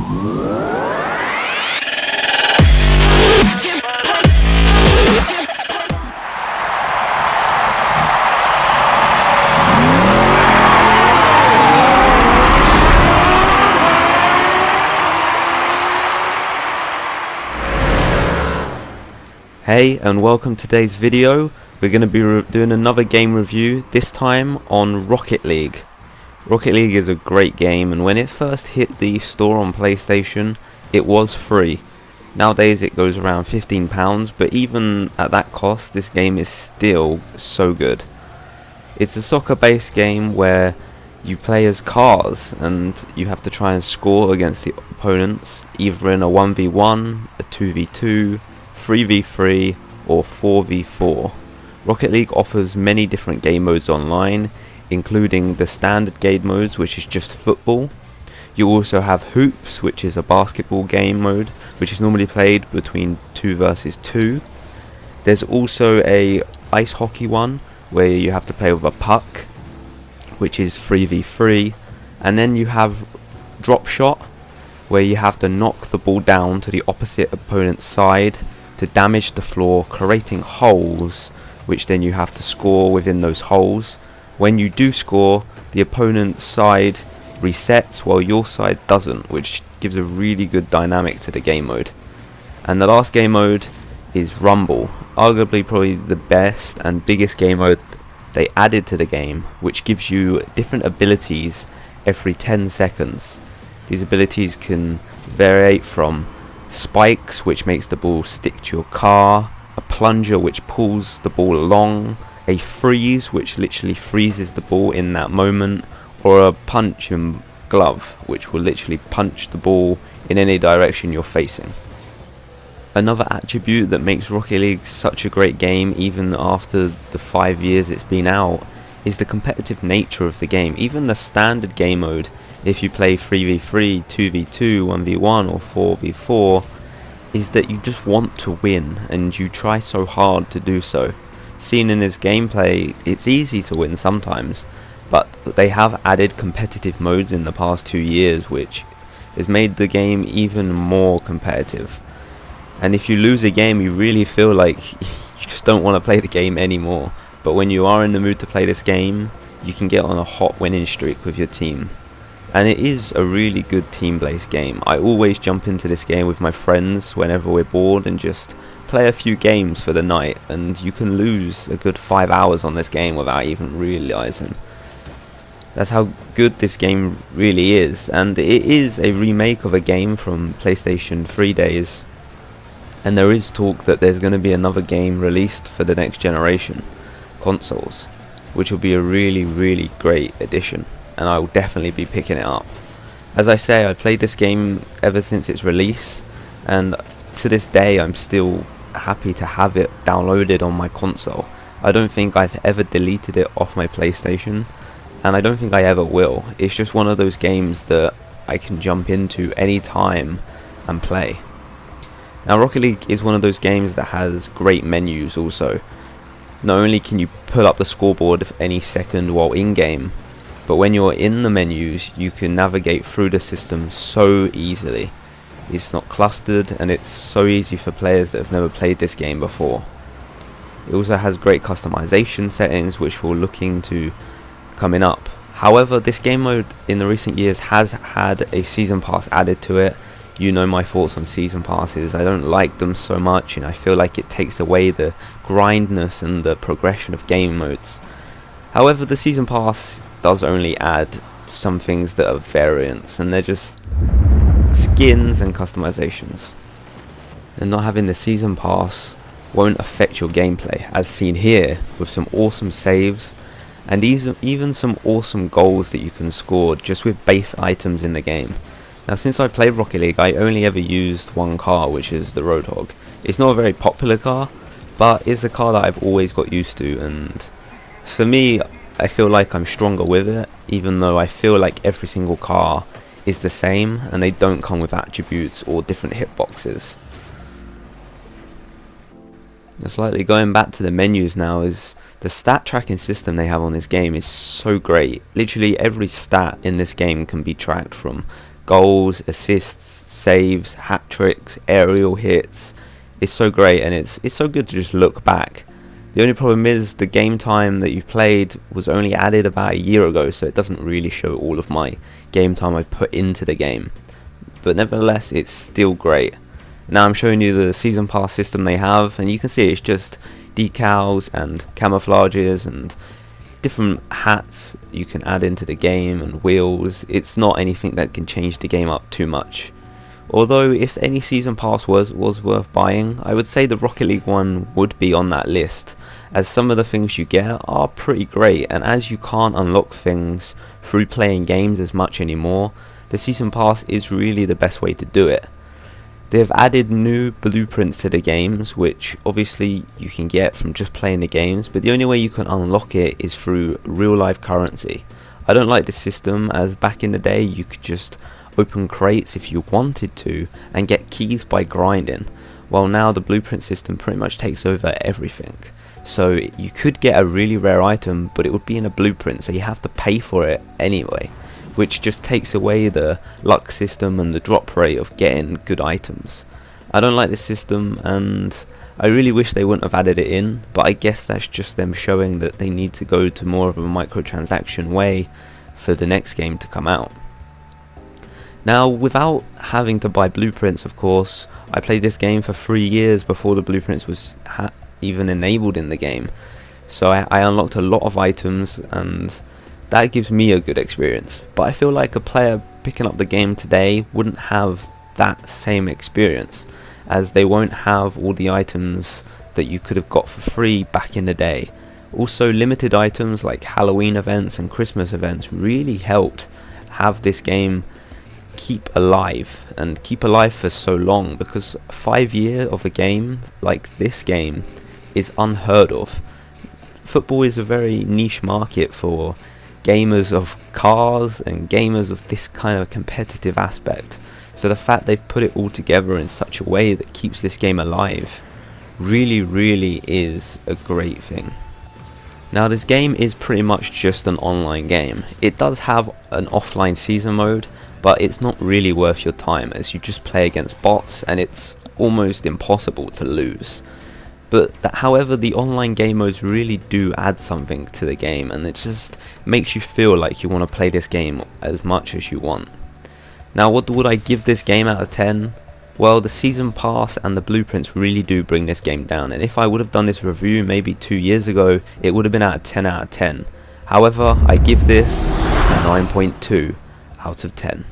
Hey, and welcome to today's video. We're going to be doing another game review, this time on Rocket League. Rocket League is a great game, and when it first hit the store on PlayStation, it was free. Nowadays it goes around £15, but even at that cost, this game is still so good. It's a soccer-based game where you play as cars, and you have to try and score against the opponents, either in a 1v1, a 2v2, 3v3 or 4v4. Rocket League offers many different game modes online, including the standard game modes, which is just football. You also have hoops, which is a basketball game mode, which is normally played between 2 versus 2. There's also a ice hockey one, where you have to play with a puck, which is 3v3. And then you have drop shot, where you have to knock the ball down to the opposite opponent's side to damage the floor, creating holes, which then you have to score within those holes. When you do score, the opponent's side resets while your side doesn't, which gives a really good dynamic to the game mode. And the last game mode is Rumble, arguably probably the best and biggest game mode they added to the game, which gives you different abilities every 10 seconds. These abilities can vary from spikes, which makes the ball stick to your car, a plunger which pulls the ball along, a freeze which literally freezes the ball in that moment, or a punch and glove which will literally punch the ball in any direction you're facing. Another attribute that makes Rocket League such a great game even after the 5 years it's been out is the competitive nature of the game. Even the standard game mode, if you play 3v3, 2v2, 1v1 or 4v4, is that you just want to win and you try so hard to do so. Seen in this gameplay, it's easy to win sometimes, but they have added competitive modes in the past 2 years, which has made the game even more competitive. And if you lose a game, you really feel like you just don't want to play the game anymore. But when you are in the mood to play this game, you can get on a hot winning streak with your team. And it is a really good team-based game. I always jump into this game with my friends whenever we're bored and just play a few games for the night, and you can lose a good 5 hours on this game without even realizing. That's how good this game really is, and it is a remake of a game from PlayStation 3 days, and there is talk that there's going to be another game released for the next generation consoles, which will be a really great addition, and I will definitely be picking it up. As I say, I played this game ever since its release, and to this day I'm still happy to have it downloaded on my console. I don't think I've ever deleted it off my PlayStation, and I don't think I ever will. It's just one of those games that I can jump into any time and play. Now, Rocket League is one of those games that has great menus also. Not only can you pull up the scoreboard at any second while in-game, but when you're in the menus, you can navigate through the system so easily. It's not clustered, and it's so easy for players that have never played this game before. It also has great customization settings, which we're looking to coming up. However, this game mode in the recent years has had a season pass added to it. You know my thoughts on season passes. I don't like them so much, and I feel like it takes away the grindness and the progression of game modes. However, the season pass does only add some things that are variants, and they're just skins and customizations. And not having the season pass won't affect your gameplay, as seen here with some awesome saves and even some awesome goals that you can score just with base items in the game. Now, since I played Rocket League, I only ever used one car, which is the Roadhog. It's not a very popular car, but it's a car that I've always got used to, and for me, I feel like I'm stronger with it, even though I feel like every single car is the same and they don't come with attributes or different hitboxes. Slightly going back to the menus now, is the stat tracking system they have on this game is so great. Literally every stat in this game can be tracked, from goals, assists, saves, hat tricks, aerial hits. It's so great, and it's so good to just look back. The only problem is the game time that you've played was only added about a year ago, so it doesn't really show all of my game time I've put into the game. But nevertheless, it's still great. Now I'm showing you the season pass system they have, and you can see it's just decals and camouflages and different hats you can add into the game and wheels. It's not anything that can change the game up too much. Although if any season pass was worth buying, I would say the Rocket League one would be on that list, as some of the things you get are pretty great, and as you can't unlock things through playing games as much anymore, the season pass is really the best way to do it. They've added new blueprints to the games, which obviously you can get from just playing the games, but the only way you can unlock it is through real life currency. I don't like this system, as back in the day you could just open crates if you wanted to and get keys by grinding, while now the blueprint system pretty much takes over everything. So you could get a really rare item, but it would be in a blueprint, so you have to pay for it anyway, which just takes away the luck system and the drop rate of getting good items. I don't like this system, and I really wish they wouldn't have added it in, but I guess that's just them showing that they need to go to more of a microtransaction way for the next game to come out. Now, without having to buy blueprints, of course, I played this game for 3 years before the blueprints was even enabled in the game, so I unlocked a lot of items, and that gives me a good experience. But I feel like a player picking up the game today wouldn't have that same experience, as they won't have all the items that you could have got for free back in the day. Also, limited items like Halloween events and Christmas events really helped have this game keep alive, and keep alive for so long, because 5 years of a game like this game is unheard of. Football is a very niche market for gamers of cars and gamers of this kind of competitive aspect, so the fact they've put it all together in such a way that keeps this game alive really is a great thing. Now, this game is pretty much just an online game. It does have an offline season mode, but it's not really worth your time, as you just play against bots and it's almost impossible to lose. But however, the online game modes really do add something to the game, and it just makes you feel like you want to play this game as much as you want. Now, what would I give this game out of 10? Well, the season pass and the blueprints really do bring this game down, and if I would have done this review maybe 2 years ago, it would have been out of 10. However, I give this a 9.2 out of 10.